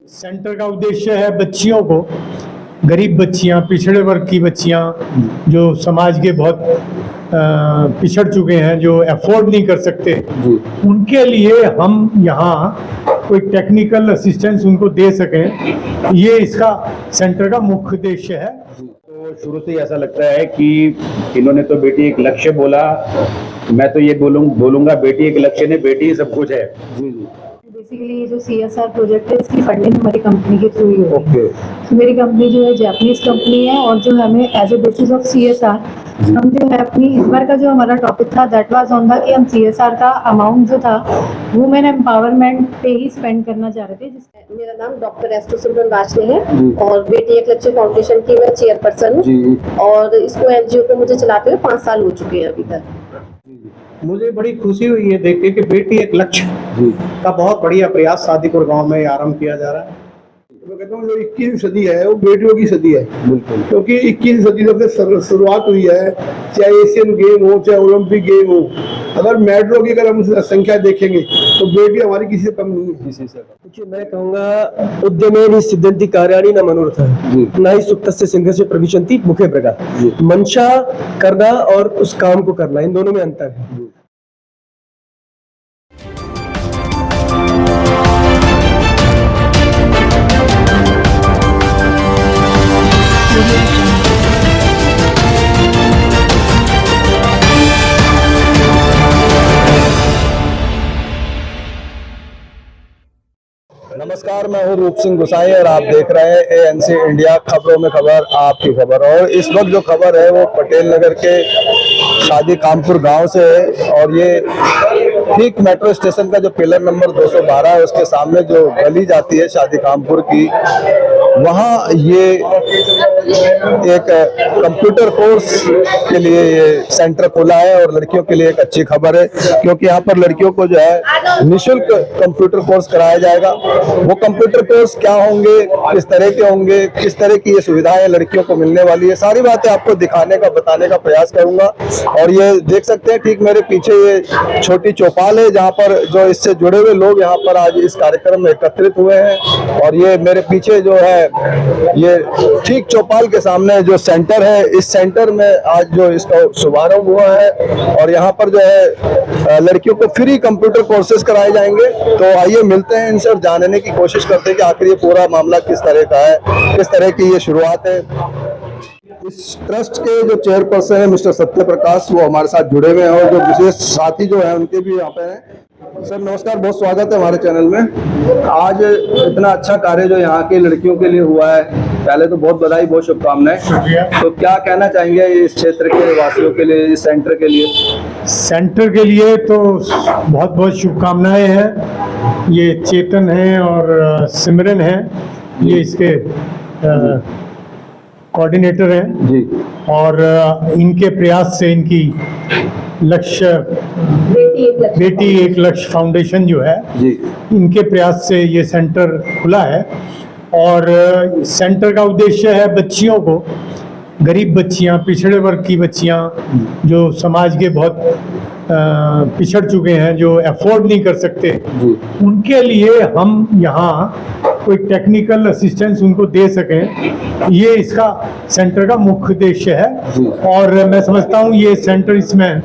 Centre का उद्देश्य है बच्चियों को, गरीब बच्चियां, पिछड़े वर्ग की बच्चियां जो समाज के बहुत पिछड़ चुके हैं, जो अफोर्ड नहीं कर सकते, उनके लिए हम यहाँ कोई टेक्निकल असिस्टेंस उनको दे सकें, ये इसका सेंटर का मुख्य उद्देश्य है। तो शुरू से ही ऐसा लगता है कि इन्होंने तो बेटी एक लक्ष्य बोला, मैं तो ये बोलूंगा बेटी एक लक्ष्य नहीं, बेटी ही सब कुछ है। बेसिकली ये जो CSR प्रोजेक्ट है, इसकी फंडिंग हमारी कंपनी के थ्रू ही होती है। तो मेरी कंपनी जो है जापानीज कंपनी है, और जो हमें as a basis of CSR हम जो है अपनी इस बार का जो हमारा टॉपिक था दैट वाज ऑन द कि हम CSR का अमाउंट जो था वुमेन एम्पावरमेंट पे ही स्पेंड करना चाह रहे थे। मेरा नाम डॉक्टर एस्टो सिमरन वाजले है और बेटी एक लक्ष्य फाउंडेशन की मैं चेयरपर्सन हूँ, और इसको NGO को मुझे चलाते हुए 5 साल हो चुके हैं अभी तक। मुझे बड़ी खुशी हुई है देख के कि बेटी एक लक्ष्य का बहुत बढ़िया प्रयास शादीपुर गांव में आरंभ किया जा रहा है। मैं कहता हूँ जो 21वीं सदी है वो बेटियों की सदी है, क्योंकि 21वीं सदी से शुरुआत हुई है, चाहे एशियन गेम हो चाहे ओलंपिक गेम हो। अगर मेडलों की अगर हम संख्या देखेंगे तो बेटी हमारी किसी से कम नहीं है। किसी से देखिए, मैं कहूँगा उद्यमे सिद्धंति कार्याणि न मनोरथ न ही सुप्तस्य सिंहस्य प्रविशन्ति मुखे प्रगा। मंशा करना और उस काम को करना, इन दोनों में अंतर है। नमस्कार, मैं हूँ रूप सिंह गुसाई और आप देख रहे हैं ANC इंडिया, खबरों में खबर, आपकी खबर। और इस वक्त जो खबर है वो पटेल नगर के शादी कामपुर गांव से है, और ये ठीक मेट्रो स्टेशन का जो पिलर नंबर 212 है उसके सामने जो गली जाती है शादी कामपुर की, वहाँ ये एक कंप्यूटर कोर्स के लिए ये सेंटर खोला है। और लड़कियों के लिए एक अच्छी खबर है, क्योंकि यहाँ पर लड़कियों को जो है निःशुल्क कंप्यूटर कोर्स कराया जाएगा। वो कंप्यूटर कोर्स क्या होंगे, किस तरह के होंगे, किस तरह की ये सुविधाएं लड़कियों को मिलने वाली है, सारी बातें आपको दिखाने का, बताने का प्रयास करूंगा। और ये देख सकते हैं ठीक मेरे पीछे ये छोटी चौपाल है, जहाँ पर जो इससे जुड़े हुए लोग यहाँ पर आज इस कार्यक्रम में एकत्रित हुए हैं। और ये मेरे पीछे जो है ये ठीक चौपाल के सामने जो सेंटर है, इस सेंटर में आज जो इसका शुभारंभ हुआ है, और यहाँ पर जो है लड़कियों को फ्री कंप्यूटर कोर्सेज कराए जाएंगे। तो आइए मिलते हैं इनसे और जानने की कोशिश करते हैं कि आखिर ये पूरा मामला किस तरह का है, किस तरह की ये शुरुआत है। इस ट्रस्ट के जो चेयरपर्सन है मिस्टर सत्य प्रकाश, वो हमारे साथ जुड़े हुए हैं, और जो विशेष साथी जो है उनके भी यहाँ पे हैं। सर नमस्कार, बहुत स्वागत है हमारे चैनल में। आज इतना अच्छा कार्य जो यहाँ की लड़कियों के लिए हुआ है, पहले तो बहुत बधाई, बहुत शुभकामनाएं। तो क्या कहना चाहेंगे इस क्षेत्र के वासियों के लिए, इस सेंटर के लिए? सेंटर के लिए तो बहुत बहुत शुभकामनाएं हैं। ये चेतन है और सिमरन है, ये इसके कोऑर्डिनेटर हैं जी। और इनके प्रयास से इनकी लक्ष्य बेटी एक लक्ष्य फाउंडेशन जो है जी, इनके प्रयास से ये सेंटर खुला है। और सेंटर का उद्देश्य है बच्चियों को, गरीब बच्चियां, पिछड़े वर्ग की बच्चियां जो समाज के बहुत पिछड़ चुके हैं, जो अफोर्ड नहीं कर सकते, उनके लिए हम यहाँ कोई टेक्निकल असिस्टेंस उनको दे सकें, ये इसका सेंटर का मुख्य उद्देश्य है। और मैं समझता हूँ ये सेंटर इसमें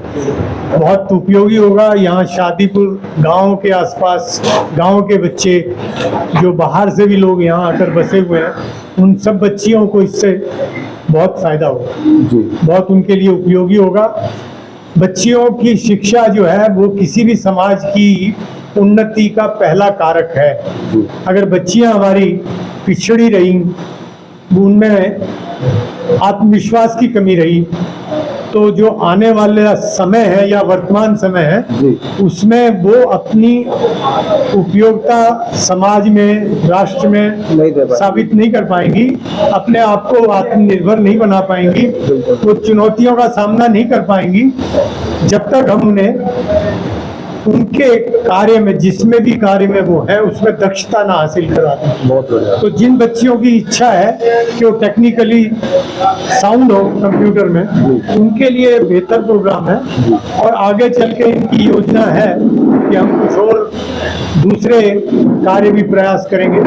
बहुत उपयोगी होगा। यहाँ शादीपुर गांव के आसपास गांव के बच्चे जो बाहर से भी लोग यहाँ आकर बसे हुए हैं, उन सब बच्चियों को इससे बहुत फायदा होगा, बहुत उनके लिए उपयोगी होगा। बच्चियों की शिक्षा जो है वो किसी भी समाज की उन्नति का पहला कारक है। अगर बच्चियां हमारी पिछड़ी रही, उनमें आत्मविश्वास की कमी रही, तो जो आने वाला समय है या वर्तमान समय है उसमें वो अपनी उपयोगिता समाज में, राष्ट्र में साबित नहीं कर पाएंगी, अपने आप को आत्मनिर्भर नहीं बना पाएंगी, वो चुनौतियों का सामना नहीं कर पाएंगी जब तक हम उन्हें उनके कार्य में, जिसमें भी कार्य में वो है, उसमें दक्षता ना हासिल कराते। बहुत बढ़िया। तो जिन बच्चियों की इच्छा है कि वो टेक्निकली साउंड हो कंप्यूटर में, उनके लिए बेहतर प्रोग्राम है। और आगे चल के इनकी योजना है कि हम कुछ और दूसरे कार्य भी प्रयास करेंगे,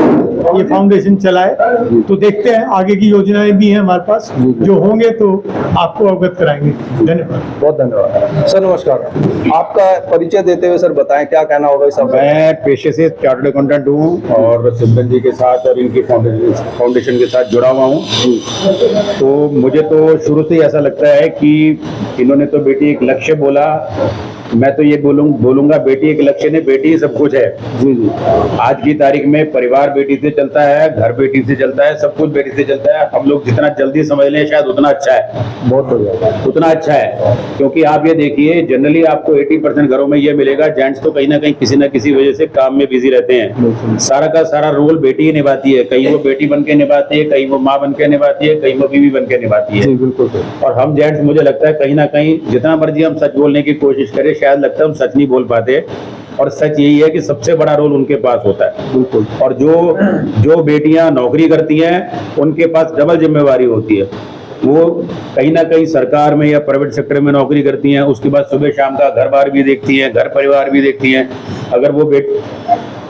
ये फाउंडेशन चलाए। तो देखते हैं, आगे की योजनाएं भी हैं हमारे पास, जो होंगे तो आपको अवगत कराएंगे। धन्यवाद। बहुत धन्यवाद सर। नमस्कार, आपका परिचय देते हुए सर बताएं क्या कहना होगा इस सब। मैं पेशे से चार्टर्ड अकाउंटेंट हूँ और सिब्बल जी के साथ और इनकी फाउंडेशन के साथ जुड़ा हुआ हूँ। तो मुझे तो शुरू से ही ऐसा लगता है कि इन्होंने तो बेटी एक लक्ष्य बोला, मैं तो ये बोलूंगा बेटी एक लक्ष्य नहीं, बेटी सब कुछ है। जी जी। आज की तारीख में परिवार बेटी से चलता है, घर बेटी से चलता है, सब कुछ बेटी से चलता है। हम लोग जितना जल्दी समझ लें शायद उतना अच्छा है, बहुत बढ़िया, उतना अच्छा है। क्योंकि आप ये देखिए, जनरली आपको 80% घरों में ये मिलेगा, जेंट्स तो कहीं ना कहीं किसी ना किसी वजह से काम में बिजी रहते हैं। सारा का सारा रोल बेटी ही निभाती है। कहीं वो बेटी बन के निभाती है, कहीं वो माँ बन के निभाती है, कहीं वो बीवी बन के निभाती है। बिल्कुल। और हम जेंट्स, मुझे लगता है कहीं ना कहीं जितना मर्जी हम सच बोलने की कोशिश करें, शायद लगता है हम सच नहीं बोल पाते। और सच यही है कि सबसे बड़ा रोल उनके पास होता है। बिल्कुल। और जो बेटियां नौकरी करती हैं, उनके पास डबल जिम्मेवारी होती है। वो कहीं ना कहीं सरकार में या प्राइवेट सेक्टर में नौकरी करती हैं, उसके बाद सुबह शाम का घर बार भी देखती हैं, घर परिवार भी देखती हैं। अगर वो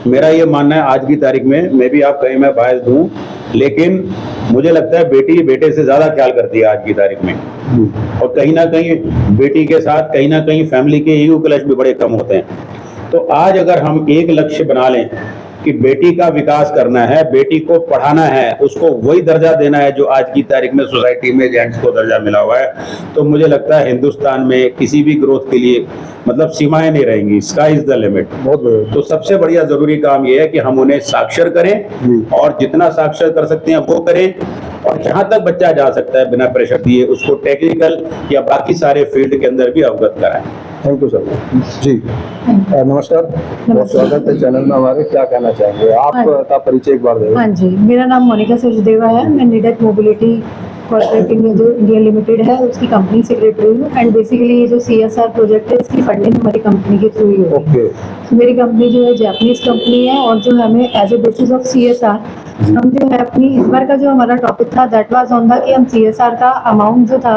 मेरा ये मानना है आज की तारीख में, मैं भी आप कहीं मैं बायस दूं, लेकिन मुझे लगता है बेटी बेटे से ज्यादा ख्याल करती है आज की तारीख में। और कहीं ना कहीं बेटी के साथ कहीं ना कहीं फैमिली के ईगो क्लैश भी बड़े कम होते हैं। तो आज अगर हम एक लक्ष्य बना लें कि बेटी का विकास करना है, बेटी को पढ़ाना है, उसको वही दर्जा देना है जो आज की तारीख में सोसाइटी में जेंट्स को दर्जा मिला हुआ है, तो मुझे लगता है हिंदुस्तान में किसी भी ग्रोथ के लिए मतलब सीमाएं नहीं रहेंगी, स्काई इज द लिमिट। बहुत तो सबसे बढ़िया जरूरी काम यह है कि हम उन्हें साक्षर करें और जितना साक्षर कर सकते हैं वो करें। और जहां तक बच्चा जा सकता है बिना प्रेशर दिए, उसको टेक्निकल या बाकी सारे फील्ड के अंदर भी अवगत कराएं। Thank you sir. जी नमस्कार, बहुत स्वागत है चैनल में हमारे। क्या कहना चाहेंगे, आपका परिचय एक बार दें। हाँ जी, मेरा नाम मोनिका सचदेवा है। मैं निडक मोबिलिटी कॉर्पोरेट जो इंडिया लिमिटेड है उसकी कंपनी सेक्रेटरी हूँ। एंड बेसिकली ये जो CSR प्रोजेक्ट है इसकी फंडिंग हमारी कंपनी के थ्रू ही हो रही है। तो मेरी कंपनी जो है जापानीज कंपनी है और जो हमें as a basis of CSR हम जो है अपनी इस बार का जो हमारा टॉपिक था दैट वाज ऑन द कि हम CSR का अमाउंट जो था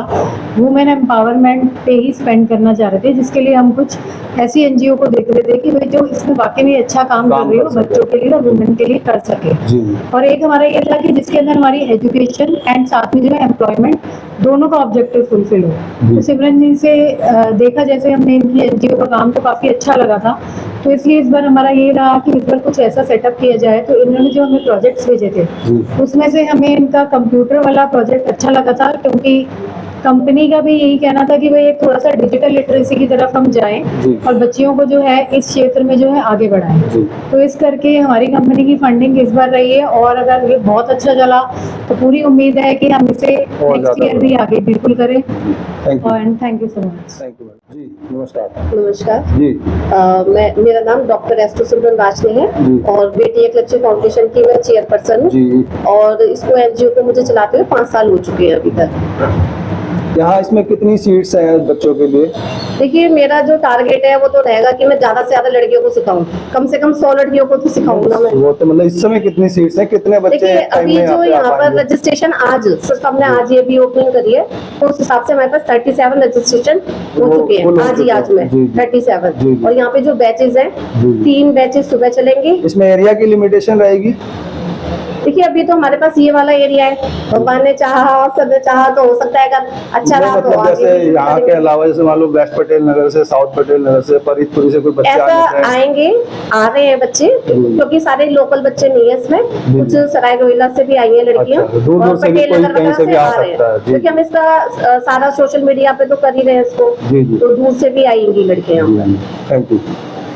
वुमेन एम्पावरमेंट पे ही स्पेंड करना चाह रहे थे, जिसके लिए हम कुछ ऐसी NGO को देख रहे थे कि भाई जो इसमें वाकई में अच्छा काम कर रही हो बच्चों के लिए और वुमेन के लिए कर सके। और एक हमारा ये था कि जिसके अंदर हमारी एजुकेशन एंड साथ में जो है एम्प्लॉयमेंट दोनों का ऑब्जेक्टिव फुलफिल हो। तो सिमरन जी से देखा जैसे हमने इनकी NGO का काम तो काफी अच्छा लगा था, तो इसलिए इस बार हमारा ये रहा कि इस बार कुछ ऐसा सेटअप किया जाए। तो इन्होंने जो हमें प्रोजेक्ट्स भेजे थे उसमें से हमें इनका कंप्यूटर वाला प्रोजेक्ट अच्छा लगा था, क्योंकि कंपनी का भी यही कहना था कि भाई एक थोड़ा सा डिजिटल लिटरेसी की तरफ हम जाएं और बच्चियों को जो है इस क्षेत्र में जो है आगे बढ़ाएं। तो इस करके हमारी कंपनी की फंडिंग इस बार रही है और अगर ये बहुत अच्छा चला तो पूरी उम्मीद है कि हम इसे नेक्स्ट ईयर भी आगे बिल्कुल करें। Thank you so much. Thank you ji. नमस्कार। नमस्कार जी। मेरा नाम डॉक्टर एस सिमरन वाजले है और बेटी एक लक्ष्य फाउंडेशन की मैं चेयरपर्सन हूँ और इसको NGO को मुझे चलाते हुए 5 साल हो चुके हैं अभी तक। यहाँ इसमें कितनी सीट्स हैं बच्चों के लिए? देखिए मेरा जो टारगेट है वो तो रहेगा कि मैं ज्यादा से ज्यादा लड़कियों को सिखाऊं, कम से कम 100 लड़कियों को तो सिखाऊंगा मैं। वो तो मतलब इस समय कितनी सीट्स हैं, कितने बच्चे? देखिए अभी जो यहाँ पर रजिस्ट्रेशन आज सिर्फ हमने आज ये भी ओपनिंग करी है, तो उस हिसाब से हमारे पास 37 रजिस्ट्रेशन हो चुके हैं आज में 37। और यहाँ पे जो बैचेज हैं 3 बैचेज सुबह चलेंगे। इसमें एरिया की लिमिटेशन रहेगी? देखिए अभी तो हमारे पास ये वाला एरिया है, भगवान ने चाहा सबने चाहा तो हो सकता है अगर अच्छा रहा तो मतलब जैसे यहाँ के अलावा जैसे मान लो वेस्ट पटेल नगर से, साउथ पटेल नगर से, फरीदपुरी से कोई बच्चे ऐसा आएंगे, आ रहे हैं बच्चे, क्योंकि सारे लोकल बच्चे नहीं है इसमें, कुछ सराय रोहिला से भी आई है लड़कियाँ और पटेल नगर वगैरह से आ रहे हैं, क्योंकि हम इसका सारा सोशल मीडिया पे तो कर ही रहे हैं इसको, तो दूर से भी आएंगी लड़कियाँ। Thank you.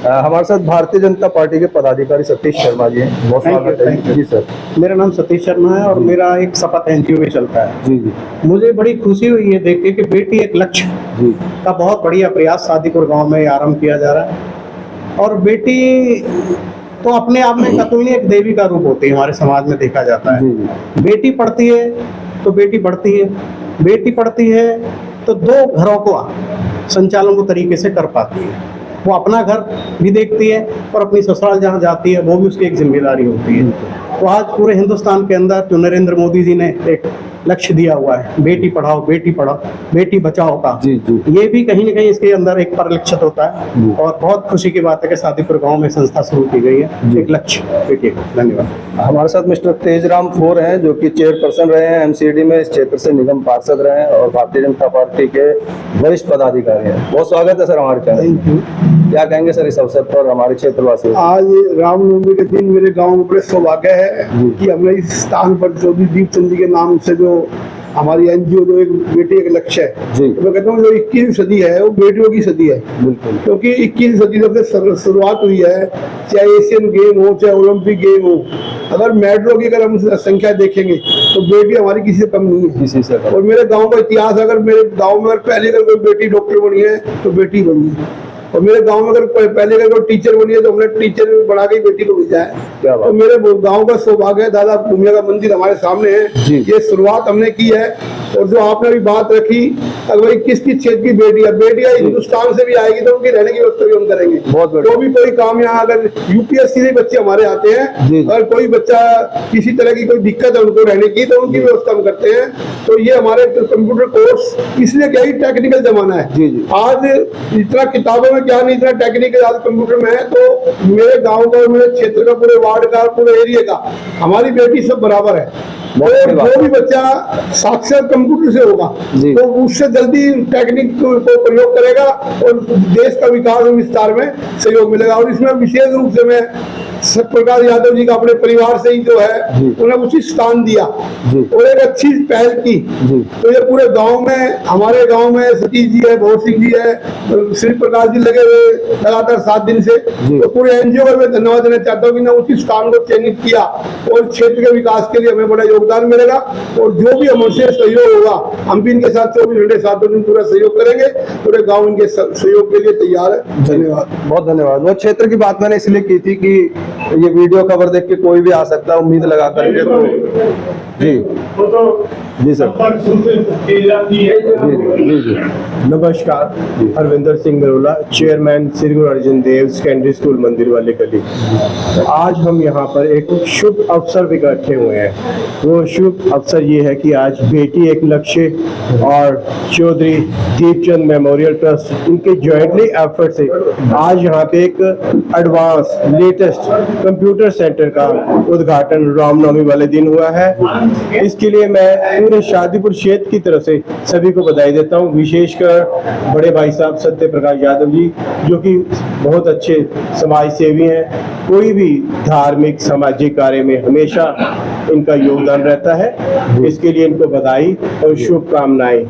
हमारे साथ भारतीय जनता पार्टी के पदाधिकारी सतीश शर्मा जी हैं। बहुत स्वागत है जी सर। मेरा नाम सतीश शर्मा है और मेरा एक शपथ NGO में चलता है। जी। मुझे बड़ी खुशी हुई है देख के कि बेटी एक लक्ष्य का बहुत बढ़िया प्रयास शादीपुर गांव में आरंभ किया जा रहा है। और बेटी तो अपने आप में कतुल्य एक देवी का रूप होती है, हमारे समाज में देखा जाता है। बेटी पढ़ती है तो बेटी बढ़ती है, बेटी पढ़ती है तो 2 घरों को संचालन को तरीके से कर पाती है। वो अपना घर भी देखती है और अपनी ससुराल जहाँ जाती है वो भी उसकी एक जिम्मेदारी होती है। तो आज पूरे हिंदुस्तान के अंदर जो नरेंद्र मोदी जी ने एक लक्ष्य दिया हुआ है, बेटी पढ़ाओ बेटी बचाओ का, जी जी ये भी कहीं ना कहीं इसके अंदर एक परिलक्षित होता है। और बहुत खुशी की बात है कि सादीपुर गांव में संस्था शुरू की गई है एक लक्ष्य बेटी को। धन्यवाद। हमारे साथ मिस्टर तेजराम फोर हैं जो कि चेयरपर्सन रहे हैं एमसीडी में, इस क्षेत्र से निगम पार्षद रहे हैं और भारतीय जनता पार्टी के वरिष्ठ पदाधिकारी हैं। बहुत स्वागत है सर हमारे चैनल। Thank you. क्या कहेंगे सर इस अवसर पर हमारे क्षेत्रवासी? आज रामनवमी के दिन मेरे गांव में बड़े सौभाग्य है कि हमने इस स्थान पर चौधरी दीपचंद जी के नाम से जो हमारी एनजीओ जो एक बेटी एक लक्ष्य है, जी। तो मैं कहता हूँ जो 21वीं सदी है वो बेटियों की सदी है। बिल्कुल, क्योंकि 21वीं सदी से शुरुआत हुई है, चाहे एशियन गेम हो चाहे ओलंपिक गेम हो, अगर मेडलों की अगर हम संख्या देखेंगे तो बेटी हमारी किसी से कम नहीं है, किसी से कम। और मेरे गांव का इतिहास, अगर मेरे गांव में अगर पहले अगर कोई बेटी डॉक्टर बनी है तो बेटी बनी है, और मेरे गांव में अगर पहले अगर कोई टीचर बनी है तो हमने टीचर बना के बेटी को भेजा है। क्या बात। तो मेरे गांव का सौभाग्य है, दादा भूमिया का मंदिर हमारे सामने जी। है, ये शुरुआत हमने की है। और जो आपने अभी बात रखी, अगर भाई किस किस क्षेत्र की बेटियां हिंदुस्तान से भी आएगी तो उनकी रहने की व्यवस्था भी हम करेंगे। बहुत बढ़िया। तो भी कोई काम यहाँ अगर यूपीएससी से बच्चे हमारे आते हैं, जी। अगर कोई बच्चा किसी तरह की कोई दिक्कत है उनको रहने की तो उनकी व्यवस्था हम करते हैं। तो ये हमारे कंप्यूटर कोर्स इसलिए क्या ही टेक्निकल जमाना है। जी जी। आज इतना किताबों में क्या नहीं, इतना टेक्निकल आज कंप्यूटर में है। तो मेरे गांव का, मेरे क्षेत्र का, पूरे वार्ड का, पूरे एरिया का हमारी बेटी सब बराबर है। बहुत तो बड़ी बात। जो भी बच्चा साक्षर कंप्यूटर से होगा जी। तो उससे जल्दी टेक्निक को प्रयोग करेगा और देश का विकास और विस्तार में सहयोग मिलेगा। और इसमें विशेष रूप से मैं प्रकाश यादव जी का अपने परिवार से ही जो है उन्हें उचित स्थान दिया जी। और एक अच्छी पहल की। जी। तो ये पूरे गांव में, हमारे गांव में सतीश जी है, भोर सिंह जी है, श्री प्रकाश जी लगे हुए लगातार 7 दिन से। तो पूरे एनजीओ को मैं धन्यवाद देना चाहता हूँ कि ने उचित स्थान को चयनित किया और क्षेत्र के विकास के लिए हमें बड़ा योगदान मिलेगा। और जो भी हमसे सहयोग होगा हम भी इनके साथ 24 घंटे 7 दिन पूरा सहयोग करेंगे। पूरे गाँव इनके सहयोग के लिए तैयार है। धन्यवाद। बहुत धन्यवाद। वो क्षेत्र की बात मैंने इसलिए की थी कि ये वीडियो खबर देख के कोई भी आ सकता है उम्मीद लगा करके। तो जी जी सर। जी जी। नमस्कार, हरविंदर सिंह नरोला, चेयरमैन श्री गुरु अर्जुन देव सेकेंडरी स्कूल मंदिर वाले गली। आज हम यहाँ पर एक शुभ अवसर पे इकट्ठे हुए हैं। वो शुभ अवसर ये है कि आज बेटी एक लक्ष्य और चौधरी दीपचंद मेमोरियल ट्रस्ट इनके जॉइंटली एफर्ट से आज यहाँ पे एक एडवांस लेटेस्ट कंप्यूटर सेंटर का उद्घाटन रामनवमी वाले दिन हुआ है। इसके लिए मैं पूरे शादीपुर क्षेत्र की तरफ से सभी को बधाई देता हूँ, विशेषकर बड़े भाई साहब सत्य प्रकाश यादव जी जो कि बहुत अच्छे समाज सेवी हैं। कोई भी धार्मिक सामाजिक कार्य में हमेशा इनका योगदान रहता है। इसके लिए इनको बधाई और शुभकामनाएं।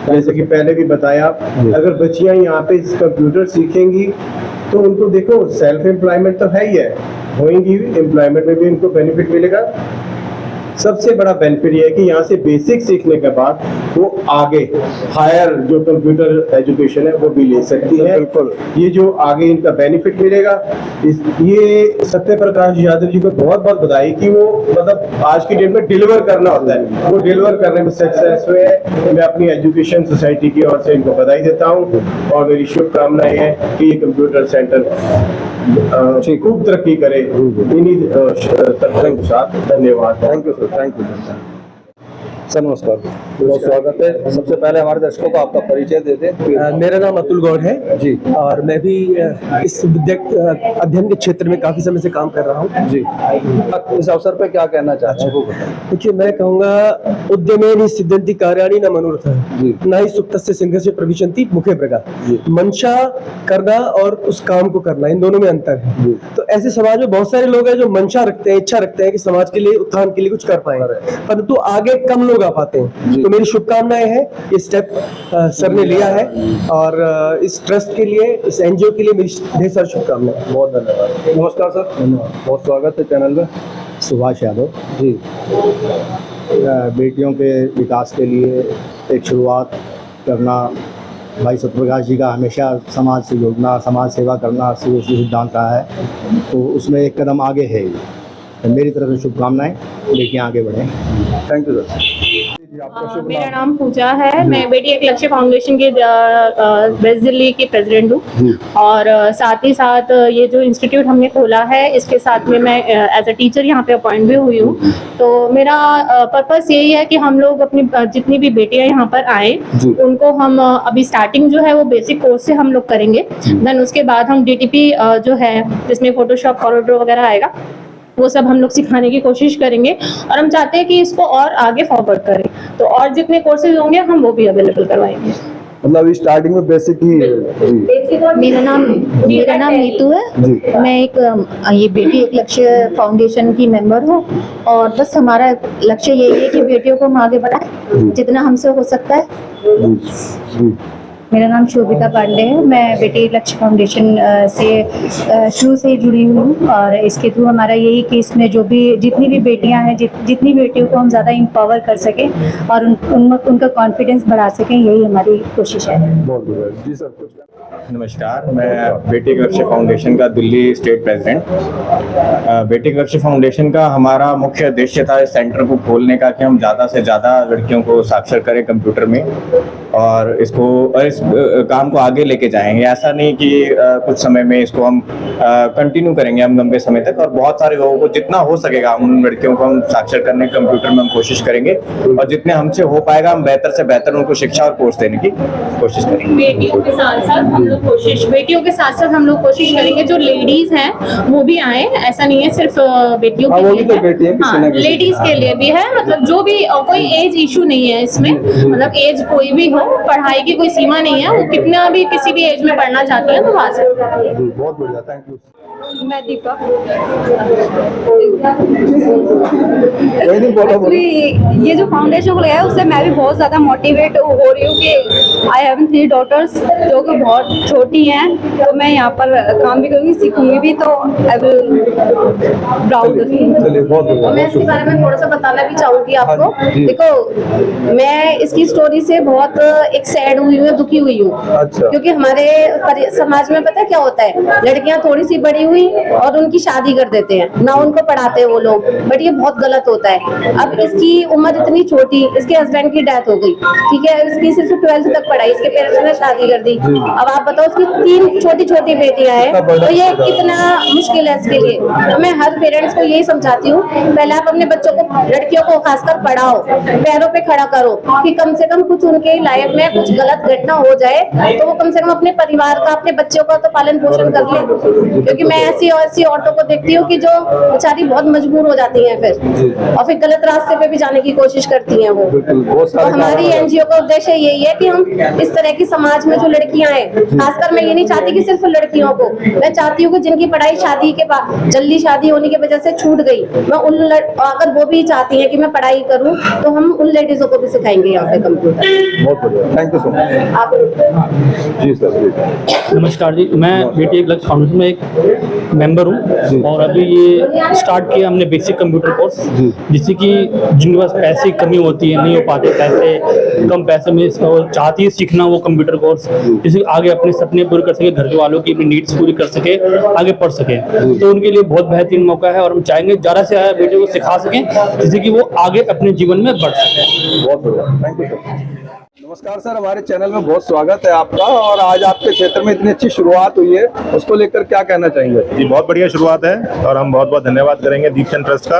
जैसे कि पहले भी बताया, अगर बच्चियां यहाँ पे कंप्यूटर सीखेंगी तो उनको देखो सेल्फ एम्प्लॉयमेंट तो है ही है, होंगी एम्प्लॉयमेंट में भी इनको बेनिफिट मिलेगा। सबसे बड़ा बेनिफिट ये है कि यहाँ से बेसिक सीखने के बाद वो आगे हायर जो कंप्यूटर एजुकेशन है वो भी ले सकती है। बिल्कुल। ये जो आगे इनका बेनिफिट मिलेगा, ये सत्य प्रकाश यादव जी को बहुत बहुत बधाई कि वो मतलब आज की डेट में डिलीवर करना होता है, वो डिलीवर करने में सक्सेस हुए हैं। मैं अपनी एजुकेशन सोसाइटी की ओर से इनको बधाई देता हूँ और मेरी शुभकामनाएं है कि ये कंप्यूटर सेंटर खूब तरक्की करे। इन्हीं सत्संग के साथ धन्यवाद। Thank you sir. Thank you sir. नमस्कार, बहुत स्वागत है। सबसे पहले हमारे दर्शकों को आपका परिचय दे दें। मेरा नाम अतुल गौड़ है जी। और मैं भी इस अध्ययन के क्षेत्र में काफी समय से काम कर रहा हूँ जी। इस अवसर पे क्या कहना चाहते हैं वो बताएं। देखिए, मैं कहूँगा उद्यमे सिद्धंति कार्याणि न मनोरथः जी। न ही सुप्तस्य सिंहस्य प्रविशन्ति मुखे प्रगा। जी। मंशा करना और उस काम को करना, इन दोनों में अंतर है। जी। तो ऐसे समाज में बहुत सारे लोग हैं जो मंशा रखते हैं, इच्छा रखते हैं कि समाज के लिए, उत्थान के लिए कुछ कर पाए, परंतु आगे कम लोग आ पाते हैं। तो मेरी शुभकामनाएं हैं, ये स्टेप सर ने लिया है और इस ट्रस्ट के लिए, इस एनजीओ के लिए मेरी ढेर सारी शुभकामनाएं। बहुत धन्यवाद। नमस्कार सर। बहुत स्वागत है चैनल में। सुभाष यादव जी। बेटियों के विकास के लिए एक शुरुआत करना, भाई सत्यप्रकाश जी का हमेशा समाज से जुड़ना, समाज सेवा करना शुरू से सिद्धांत रहा है, तो उसमें एक कदम आगे है। तो मेरी तरफ से शुभकामनाएं, लेकिन आगे बढ़ें। Thank you sir. मेरा नाम पूजा है। मैं बेटी एक लक्ष्य फाउंडेशन के वेस्ट दिल्ली की प्रेसिडेंट हूँ और साथ ही साथ ये जो इंस्टीट्यूट हमने खोला है इसके साथ में मैं एज अ टीचर यहाँ पे अपॉइंट भी हुई हूँ। तो मेरा पर्पस यही है कि हम लोग अपनी जितनी भी बेटियां यहाँ पर आए उनको हम अभी स्टार्टिंग जो है वो बेसिक कोर्स से हम लोग करेंगे। देन उसके बाद हम DTP जो है जिसमें फोटोशॉप कॉरिडोर वगैरह आएगा वो सब हम लोग सिखाने की कोशिश करेंगे और हम चाहते हैं कि इसको और आगे फॉरवर्ड करें। तो और जितने कोर्सेज होंगे हम वो भी अवेलेबल करवाएंगे। मतलब स्टार्टिंग में बेसिक ही मेरा नाम नीतू है। मैं एक ये बेटी एक लक्ष्य फाउंडेशन की मेंबर हूँ और बस हमारा लक्ष्य यही है कि बेटियों को हम आगे बढ़ाएं जितना हमसे हो सकता है। मेरा नाम शोभिता पांडे है। मैं बेटी लक्ष्य फाउंडेशन से शुरू से ही जुड़ी हुई हूँ और इसके थ्रू हमारा यही कि इसमें जो भी जितनी भी बेटियां हैं जितनी बेटियों को हम ज़्यादा एम्पावर कर सकें और उनका कॉन्फिडेंस बढ़ा सकें, यही हमारी कोशिश है। जी सर। नमस्कार, मैं बेटी लक्ष्य फाउंडेशन का दिल्ली स्टेट प्रेसिडेंट। बेटी लक्ष्य फाउंडेशन का हमारा मुख्य उद्देश्य था इस सेंटर को खोलने का कि हम ज़्यादा से ज़्यादा लड़कियों को साक्षर करें कंप्यूटर में और इस काम को आगे लेके जाएंगे। ऐसा नहीं कि कुछ समय में इसको हम कंटिन्यू करेंगे हम लंबे समय तक और बहुत सारे लोगों को जितना हो सकेगा उन लड़कियों को हम साक्षर करने कंप्यूटर में हम कोशिश करेंगे और जितने हमसे हो पाएगा हम बेहतर से बेहतर उनको शिक्षा और कोर्स देने की कोशिश करेंगे। बेटियों के साथ साथ हम लोग कोशिश करेंगे जो लेडीज हैं वो भी आए। ऐसा नहीं है सिर्फ बेटियों के लिए है, लेडीज के लिए भी है। मतलब जो भी कोई एज इशू नहीं है इसमें, मतलब एज कोई भी हो, पढ़ाई की कोई सीमा नहीं है। वो कितना भी किसी भी एज में पढ़ना चाहती है तो आ सकते हैं। बहुत बढ़िया, थैंक यू। मैं दीपा। एक्चुअली ये जो फाउंडेशन खुला है उससे मैं भी बहुत ज़्यादा मोटिवेट हो रही हूँ कि आई हैव 3 डॉटर्स जो कि बहुत छोटी हैं, तो मैं यहाँ पर काम भी करूँगी, सीखूंगी भी, तो आई विल प्राउड। चलिए, बहुत बढ़िया। मैं इसके बारे में थोड़ा सा बताना भी चाहूंगी आपको। देखो, मैं इसकी स्टोरी से बहुत एक सैड हुई हूँ, दुखी हुई हूँ। अच्छा। क्योंकि हमारे समाज में पता है क्या होता है, लड़कियां थोड़ी सी बड़ी हुई और उनकी शादी कर देते हैं, ना उनको पढ़ाते हैं वो लोग। बट ये बहुत गलत होता है। अब इसकी उम्र इतनी छोटी, इसके हस्बैंड की डेथ हो गई, ठीक है, इसकी सिर्फ 12th तक पढ़ाई, इसके पेरेंट्स ने शादी कर दी। अब आप बताओ उसकी 3 छोटी छोटी बेटियां हैं, तो ये कितना मुश्किल है इसके लिए। तो मैं हर पेरेंट्स को यही समझाती हूँ, पहले आप अपने बच्चों को, लड़कियों को खासकर पढ़ाओ, पैरों पे खड़ा करो, कि कम से कम कुछ उनके लाइफ में कुछ गलत घटना हो जाए तो वो कम से कम अपने परिवार का, अपने बच्चों का तो पालन पोषण कर ले। क्योंकि मैं ऐसी औरतों को देखती हूँ कि जो बेचारी बहुत मजबूर हो जाती हैं फिर, और फिर गलत रास्ते पे भी जाने की कोशिश करती हैं वो। तो हमारी NGO का उद्देश्य यही है कि हम इस तरह की समाज में जो लड़कियां हैं, खासकर मैं ये नहीं चाहती कि सिर्फ लड़कियों को, मैं चाहती हूँ कि जिनकी पढ़ाई शादी के बाद जल्दी शादी होने की वजह से छूट गई, मैं उन अगर वो भी चाहती है कि मैं पढ़ाई करूँ तो हम उन लेडीजों को भी सिखाएंगे यहाँ पे कंप्यूटर। बहुत बढ़िया, थैंक यू सो मच। आप जी सर। नमस्कार जी, मैं बेटी एक लक्ष्य फाउंडेशन में एक मेंबर हूँ और अभी ये स्टार्ट किया हमने बेसिक कंप्यूटर कोर्स, जिससे कि जिनके पास पैसे की कमी होती है, नहीं हो पाते पैसे, कम पैसे में चाहती है सीखना वो कंप्यूटर कोर्स, जिससे आगे अपने सपने पूरे कर सके, घर के वालों की अपनी नीड्स पूरी कर सके, आगे पढ़ सके। तो उनके लिए बहुत बेहतरीन मौका है और हम चाहेंगे ज़्यादा से ज़्यादा बेटियों को सिखा सकें, जिससे कि वो आगे अपने जीवन में बढ़ सकें। बहुत बढ़िया, थैंक यू सर। नमस्कार सर, हमारे चैनल में बहुत स्वागत है आपका। और आज आपके क्षेत्र में इतनी अच्छी शुरुआत हुई है, उसको लेकर क्या कहना चाहेंगे? जी, बहुत बढ़िया शुरुआत है और हम बहुत बहुत धन्यवाद करेंगे दीपचंद ट्रस्ट का,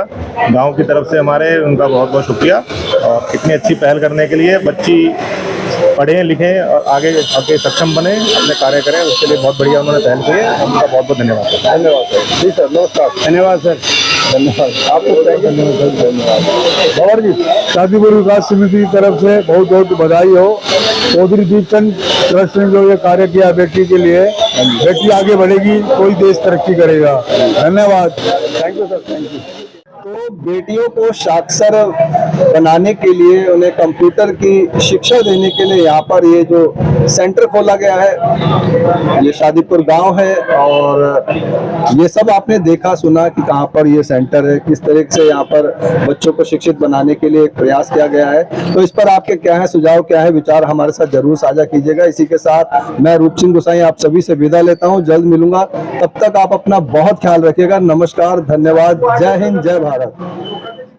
गांव की तरफ से हमारे, उनका बहुत बहुत शुक्रिया। और इतनी अच्छी पहल करने के लिए, बच्ची पढ़ें लिखें और आगे सक्षम बने, अपने कार्य करें, उसके लिए बहुत बढ़िया उन्होंने पहल की है। उनका बहुत बहुत धन्यवाद सर। धन्यवाद सर। जी सर, नमस्कार। धन्यवाद सर। धन्यवाद आपको, धन्यवाद। भवर जी, शादीपुर विकास समिति की तरफ से बहुत बहुत बधाई हो। चौधरी दीपचंद ट्रस्ट ने जो ये कार्य किया बेटी के लिए, बेटी आगे बढ़ेगी, कोई देश तरक्की करेगा। धन्यवाद। Thank you sir, thank you. तो बेटियों को साक्षर बनाने के लिए, उन्हें कंप्यूटर की शिक्षा देने के लिए यहाँ पर ये जो सेंटर खोला गया है, ये शादीपुर गांव है। और ये सब आपने देखा सुना कि कहाँ पर ये सेंटर है, किस तरह से यहाँ पर बच्चों को शिक्षित बनाने के लिए एक प्रयास किया गया है। तो इस पर आपके क्या है सुझाव, क्या है विचार, हमारे साथ जरूर साझा कीजिएगा। इसी के साथ मैं रूप सिंह गोसाई आप सभी से विदा लेता हूँ, जल्द मिलूंगा। तब तक आप अपना बहुत ख्याल रखिएगा। नमस्कार, धन्यवाद, जय हिंद, जय भारत।